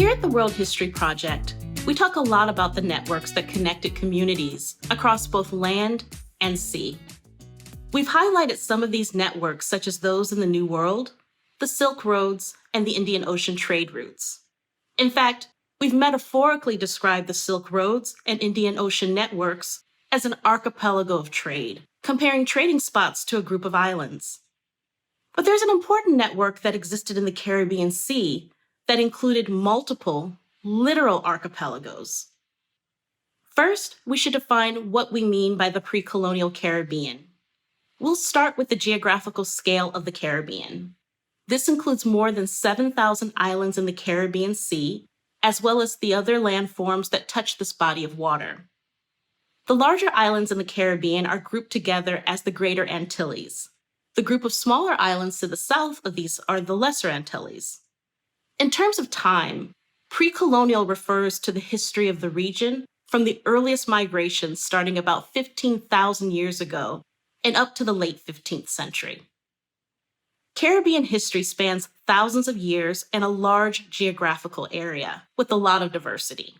Here at the World History Project, we talk a lot about the networks that connected communities across both land and sea. We've highlighted some of these networks, such as those in the New World, the Silk Roads, and the Indian Ocean trade routes. In fact, we've metaphorically described the Silk Roads and Indian Ocean networks as an archipelago of trade, comparing trading spots to a group of islands. But there's an important network that existed in the Caribbean Sea that included multiple, literal archipelagos. First, we should define what we mean by the pre-colonial Caribbean. We'll start with the geographical scale of the Caribbean. This includes more than 7,000 islands in the Caribbean Sea, as well as the other landforms that touch this body of water. The larger islands in the Caribbean are grouped together as the Greater Antilles. The group of smaller islands to the south of these are the Lesser Antilles. In terms of time, pre-colonial refers to the history of the region from the earliest migrations starting about 15,000 years ago and up to the late 15th century. Caribbean history spans thousands of years and a large geographical area with a lot of diversity.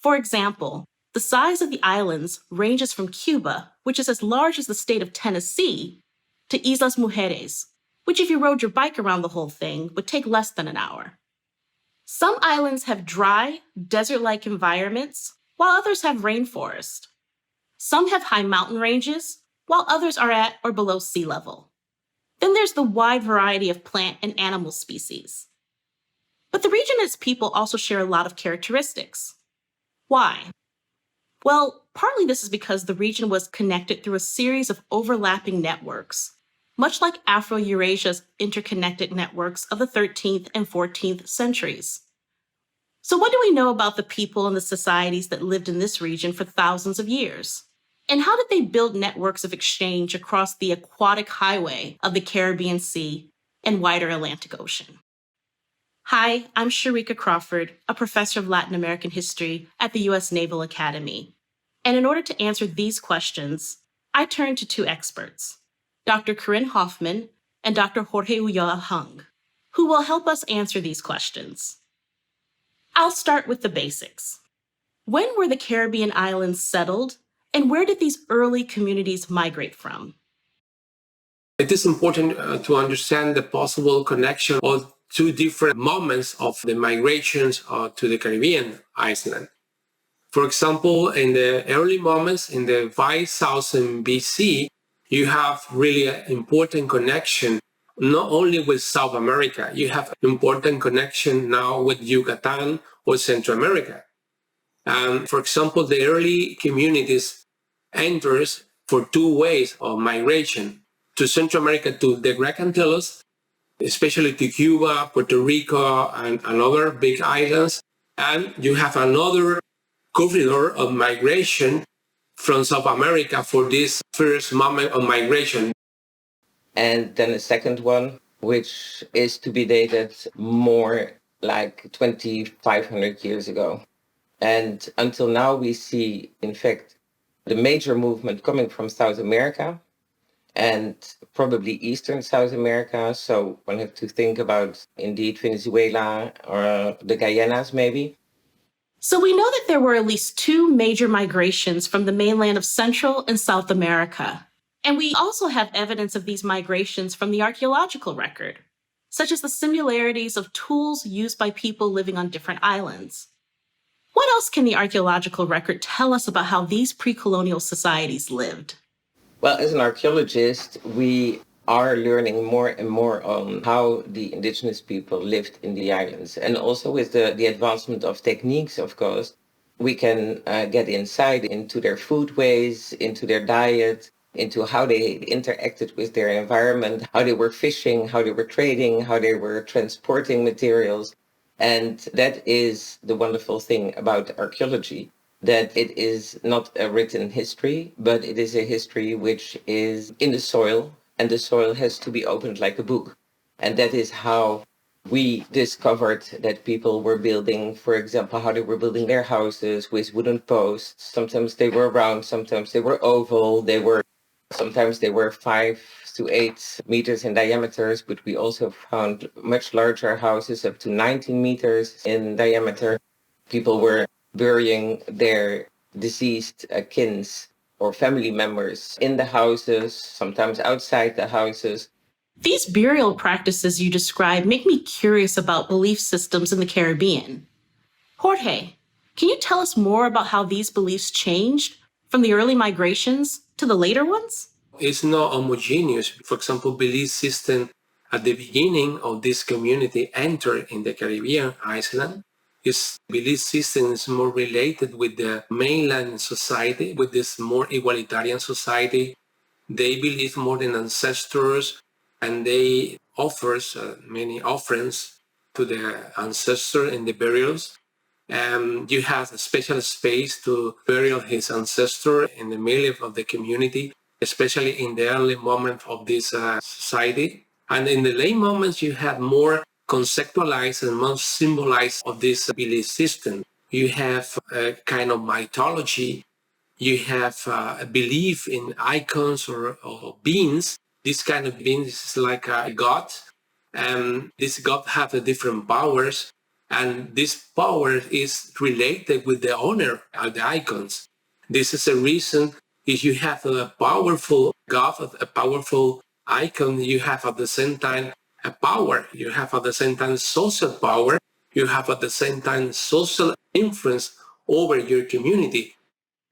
For example, the size of the islands ranges from Cuba, which is as large as the state of Tennessee, to Islas Mujeres, which if you rode your bike around the whole thing would take less than an hour. Some islands have dry, desert-like environments, while others have rainforest. Some have high mountain ranges, while others are at or below sea level. Then there's the wide variety of plant and animal species. But the region and its people also share a lot of characteristics. Why? Well, partly this is because the region was connected through a series of overlapping networks, much like Afro-Eurasia's interconnected networks of the 13th and 14th centuries. So what do we know about the people and the societies that lived in this region for thousands of years? And how did they build networks of exchange across the aquatic highway of the Caribbean Sea and wider Atlantic Ocean? Hi, I'm Sharika Crawford, a professor of Latin American history at the U.S. Naval Academy. And in order to answer these questions, I turn to two experts, Dr. Corinne Hoffman and Dr. Jorge Ulloa Hung, who will help us answer these questions. I'll start with the basics. When were the Caribbean islands settled, and where did these early communities migrate from? It is important to understand the possible connection of two different moments of the migrations to the Caribbean island. For example, in the early moments, in the 5000 BC, you have really an important connection, not only with South America, you have an important connection now with Yucatan or Central America. And for example, the early communities enters for two ways of migration to Central America, to the Greek Antilles, especially to Cuba, Puerto Rico, and other big islands. And you have another corridor of migration from South America for this first moment of migration. And then a second one, which is to be dated more like 2,500 years ago. And until now, we see, in fact, the major movement coming from South America and probably Eastern South America. So one have to think about, indeed, Venezuela or the Guyanas, maybe. So we know that there were at least two major migrations from the mainland of Central and South America. And we also have evidence of these migrations from the archaeological record, such as the similarities of tools used by people living on different islands. What else can the archaeological record tell us about how these pre-colonial societies lived? Well, as an archaeologist, we are learning more and more on how the indigenous people lived in the islands. And also with the advancement of techniques, of course, we can get insight into their food ways, into their diet, into how they interacted with their environment, how they were fishing, how they were trading, how they were transporting materials. And that is the wonderful thing about archaeology, that it is not a written history, but it is a history which is in the soil, and the soil has to be opened like a book. And that is how we discovered that people were building, for example, how they were building their houses with wooden posts. Sometimes they were round, sometimes they were oval, they were Sometimes they were 5 to 8 meters in diameter, but we also found much larger houses up to 19 meters in diameter. People were burying their deceased kins or family members in the houses, sometimes outside the houses. These burial practices you describe make me curious about belief systems in the Caribbean. Jorge, can you tell us more about how these beliefs changed from the early migrations to the later ones? It's not homogeneous. For example, belief system at the beginning of this community entered in the Caribbean island. Its belief system is more related with the mainland society, with this more egalitarian society. They believe more in ancestors, and they offers many offerings to the ancestor in the burials. You have a special space to bury his ancestor in the middle of the community, especially in the early moment of this society. And in the late moments, you have more conceptualized and more symbolized of this belief system. You have a kind of mythology. You have a belief in icons or beings. This kind of beings is like a god. And this god have a different powers. And this power is related with the owner of the icons. This is a reason if you have a powerful god, a powerful icon, you have at the same time a power. You have at the same time social power. You have at the same time social influence over your community.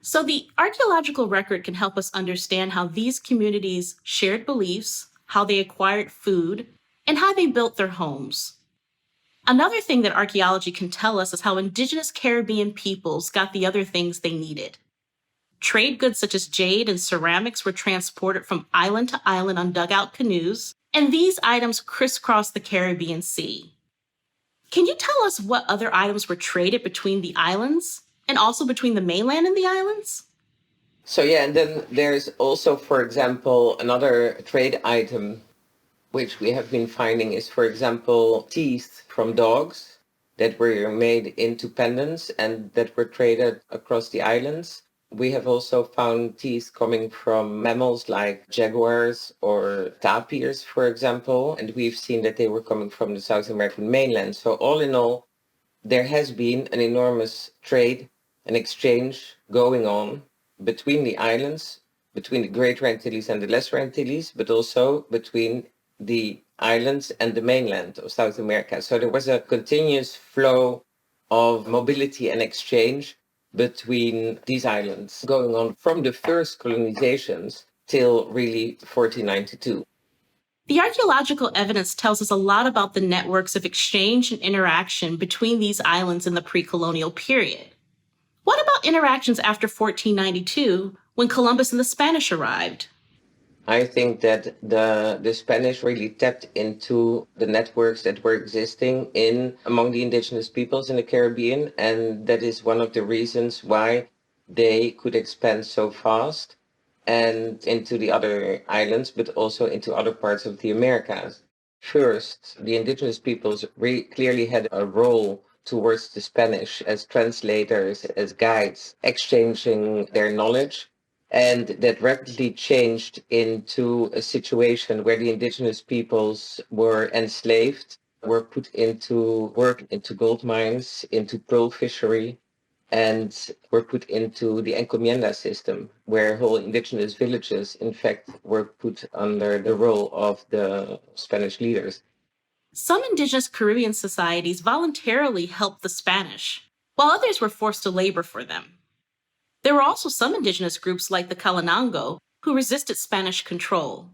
So the archaeological record can help us understand how these communities shared beliefs, how they acquired food, and how they built their homes. Another thing that archaeology can tell us is how indigenous Caribbean peoples got the other things they needed. Trade goods such as jade and ceramics were transported from island to island on dugout canoes, and these items crisscrossed the Caribbean Sea. Can you tell us what other items were traded between the islands and also between the mainland and the islands? So yeah, and then there's also, for example, another trade item which we have been finding is, for example, teeth from dogs that were made into pendants and that were traded across the islands. We have also found teeth coming from mammals like jaguars or tapirs, for example, and we've seen that they were coming from the South American mainland. So all in all, there has been an enormous trade and exchange going on between the islands, between the Greater Antilles and the Lesser Antilles, but also between the islands and the mainland of South America. So there was a continuous flow of mobility and exchange between these islands going on from the first colonizations till really 1492. The archaeological evidence tells us a lot about the networks of exchange and interaction between these islands in the pre-colonial period. What about interactions after 1492, when Columbus and the Spanish arrived? I think that the Spanish really tapped into the networks that were existing among the indigenous peoples in the Caribbean, and that is one of the reasons why they could expand so fast and into the other islands, but also into other parts of the Americas. First, the indigenous peoples clearly had a role towards the Spanish as translators, as guides, exchanging their knowledge. And that rapidly changed into a situation where the indigenous peoples were enslaved, were put into work into gold mines, into pearl fishery, and were put into the encomienda system, where whole indigenous villages, in fact, were put under the role of the Spanish leaders. Some indigenous Caribbean societies voluntarily helped the Spanish, while others were forced to labor for them. There were also some indigenous groups like the Kalinago who resisted Spanish control.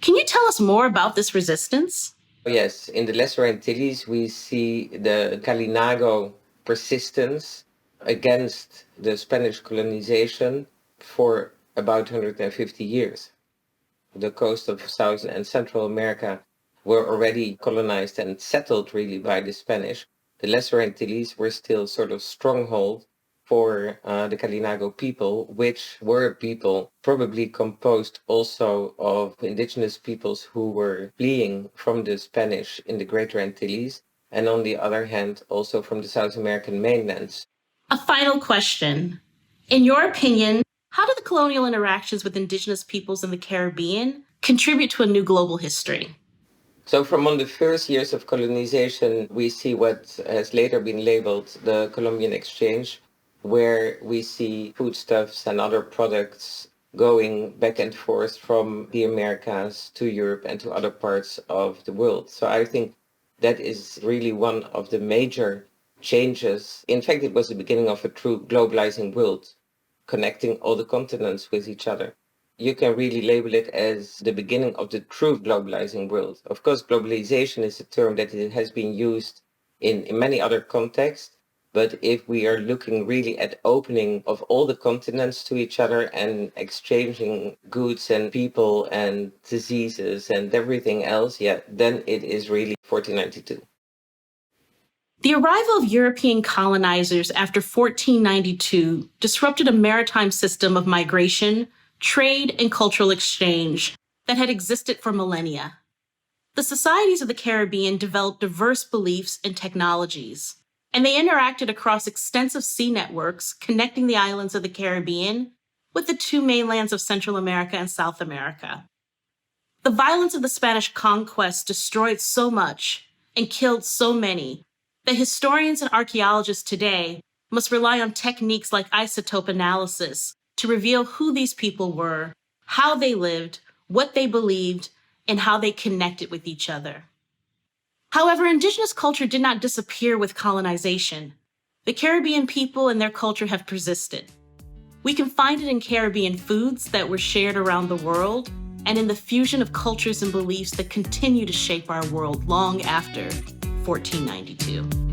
Can you tell us more about this resistance? Yes, in the Lesser Antilles, we see the Kalinago persistence against the Spanish colonization for about 150 years. The coast of South and Central America were already colonized and settled really by the Spanish. The Lesser Antilles were still sort of stronghold for the Kalinago people, which were people probably composed also of indigenous peoples who were fleeing from the Spanish in the Greater Antilles, and on the other hand, also from the South American mainlands. A final question. In your opinion, How do the colonial interactions with indigenous peoples in the Caribbean contribute to a new global history? So from on the first years of colonization, we see what has later been labeled the Columbian Exchange, where we see foodstuffs and other products going back and forth from the Americas to Europe and to other parts of the world. So I think that is really one of the major changes. In fact, it was the beginning of a true globalizing world, connecting all the continents with each other. You can really label it as the beginning of the true globalizing world. Of course, globalization is a term that has been used in many other contexts. But if we are looking really at opening of all the continents to each other and exchanging goods and people and diseases and everything else, yeah, then it is really 1492. The arrival of European colonizers after 1492 disrupted a maritime system of migration, trade, and cultural exchange that had existed for millennia. The societies of the Caribbean developed diverse beliefs and technologies, and they interacted across extensive sea networks connecting the islands of the Caribbean with the two mainlands of Central America and South America. The violence of the Spanish conquest destroyed so much and killed so many that historians and archaeologists today must rely on techniques like isotope analysis to reveal who these people were, how they lived, what they believed, and how they connected with each other. However, indigenous culture did not disappear with colonization. The Caribbean people and their culture have persisted. We can find it in Caribbean foods that were shared around the world and in the fusion of cultures and beliefs that continue to shape our world long after 1492.